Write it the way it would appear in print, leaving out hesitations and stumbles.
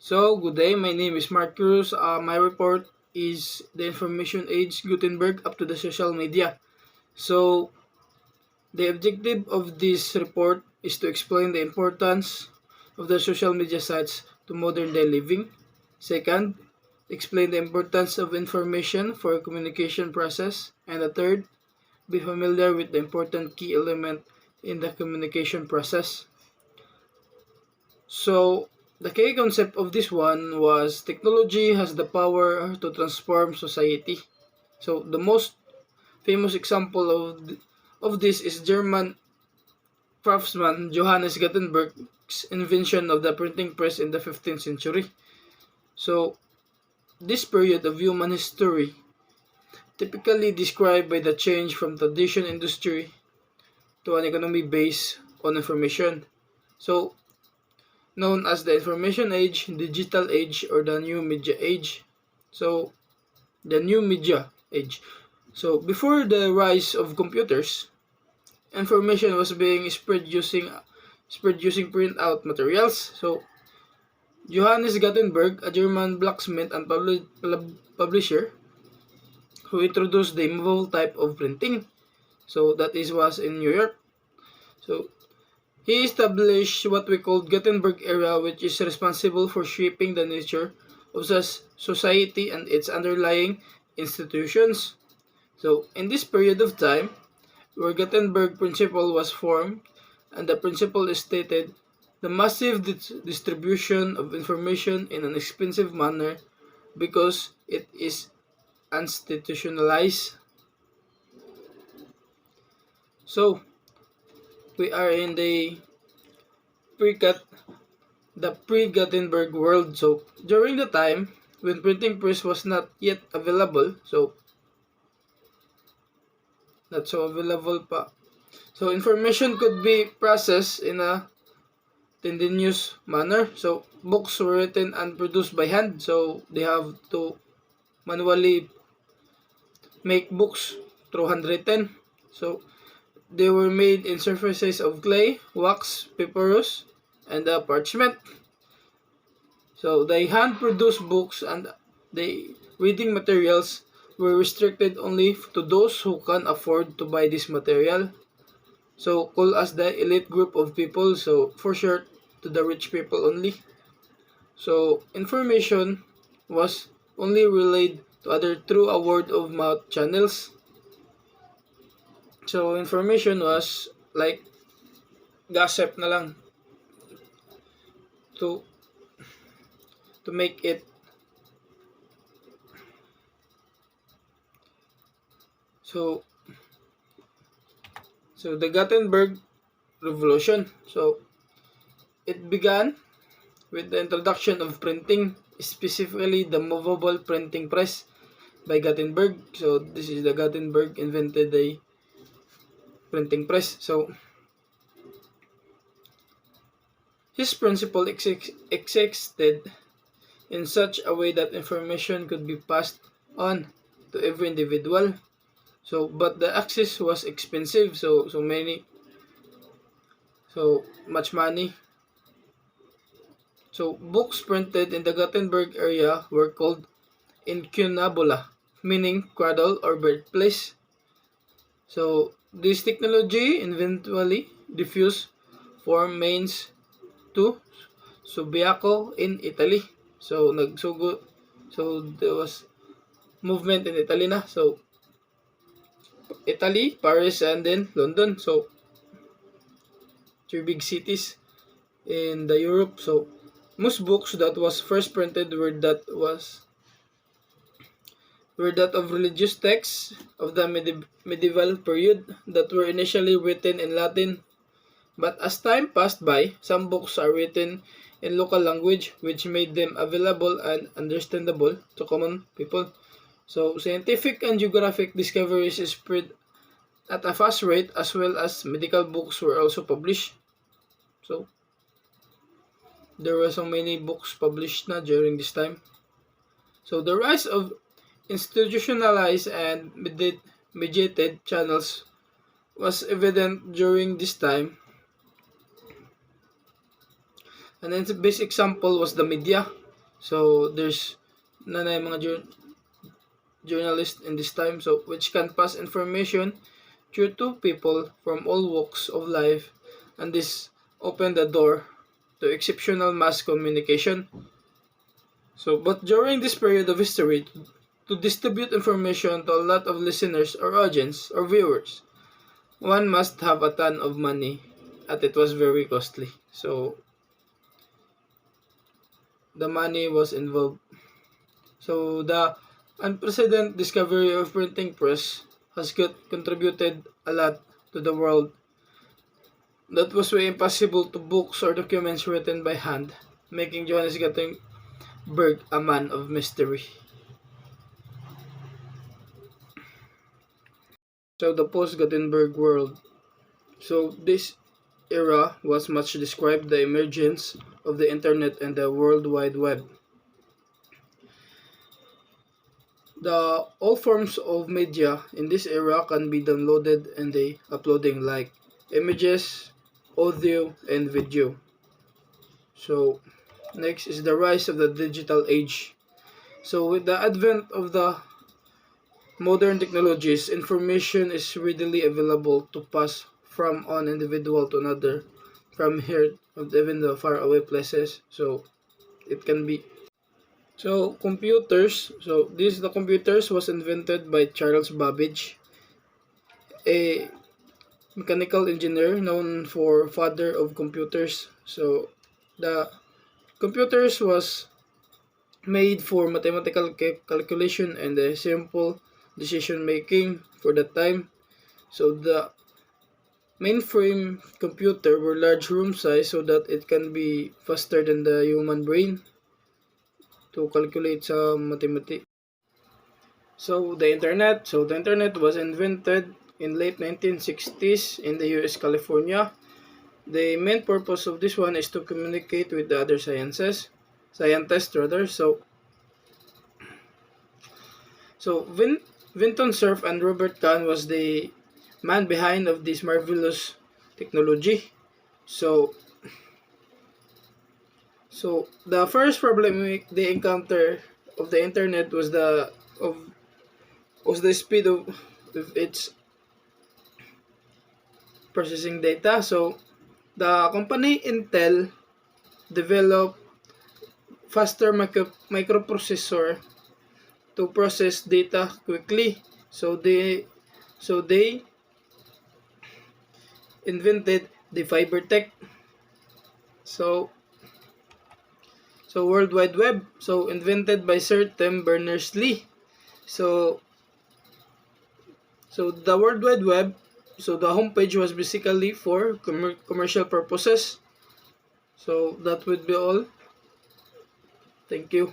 So, good day. My name is Marcus. My report is the information age Gutenberg up to the social media. So, the objective of this report is to explain the importance of the social media sites to modern day living. Second, explain the importance of information for communication process. And the third, be familiar with the important key element in the communication process. So, the key concept of this one was technology has the power to transform society. So, the most famous example of this is German craftsman Johannes Gutenberg's invention of the printing press in the 15th century. So, this period of human history typically described by the change from traditional industry to an economy based on information. So, known as the information age, digital age, or the new media age. So, the new media age. So, before the rise of computers, information was being spread using printout materials. So, Johannes Gutenberg, a German blacksmith and publisher, who introduced the movable type of printing. So, was in New York. So, he established what we call Gutenberg era, which is responsible for shaping the nature of society and its underlying institutions. So, in this period of time, where Gutenberg principle was formed, and the principle is stated, the massive distribution of information in an expensive manner because it is institutionalized. So, we are in pre-cut the pre-Gutenberg world. So, during the time when printing press was not yet available, not so available pa. So, information could be processed in a tedious manner. So, books were written and produced by hand. So, they have to manually make books through handwritten. So, they were made in surfaces of clay, wax, papyrus, and parchment. So, the hand-produced books and the reading materials were restricted only to those who can afford to buy this material. So, called as the elite group of people, so for short, to the rich people only. So, information was only relayed to other through a word of mouth channels. So, information was like gossip na lang to make it. So, the Gutenberg Revolution. So, it began with the introduction of printing, specifically the movable printing press by Gutenberg. So, this is the Gutenberg invented the printing press. So, his principle existed in such a way that information could be passed on to every individual. So, but the access was expensive. So much money. So, books printed in the Gutenberg area were called incunabula, meaning cradle or birthplace. So, this technology eventually diffused from Mainz to Subiaco in Italy. So, there was movement in Italy na. So, Italy, Paris, and then London. So, three big cities in the Europe. So, most books that was first printed were that of religious texts of the medieval period that were initially written in Latin. But as time passed by, some books are written in local language, which made them available and understandable to common people. So, scientific and geographic discoveries spread at a fast rate, as well as medical books were also published. So, there were so many books published na during this time. So, the rise of institutionalized and mediated channels was evident during this time. And then the best example was the media. So there's nanay mga journalists in this time, so which can pass information through to people from all walks of life, and this opened the door to exceptional mass communication. So, but during this period of history, to distribute information to a lot of listeners or audience or viewers, one must have a ton of money, and it was very costly. So, the money was involved. So, the unprecedented discovery of printing press has contributed a lot to the world that was way impossible to books or documents written by hand, making Johannes Gutenberg a man of mystery. So the post-Gutenberg world. So this era was much described the emergence of the internet and the World Wide Web. All forms of media in this era can be downloaded and they uploading like images, audio, and video. So next is the rise of the digital age. So with the advent of the modern technologies, information is readily available to pass from one individual to another, from here or even the far away places. So it can be. So computers. So the computers was invented by Charles Babbage, a mechanical engineer known for father of computers. So the computers was made for mathematical calculation and simple decision making for that time. So the mainframe computer were large room size so that it can be faster than the human brain to calculate some mathematics. So the internet was invented in late 1960s in the US California. The main purpose of this one is to communicate with the other scientists rather. So Vinton Cerf and Robert Kahn was the man behind of this marvelous technology. So the first problem they encounter of the internet was the speed of its processing data. So the company Intel developed faster microprocessor to process data quickly. So they invented the fiber tech. So World Wide Web, so invented by Sir Tim Berners-Lee. So the World Wide Web, so the homepage was basically for commercial purposes. So that would be all. Thank you.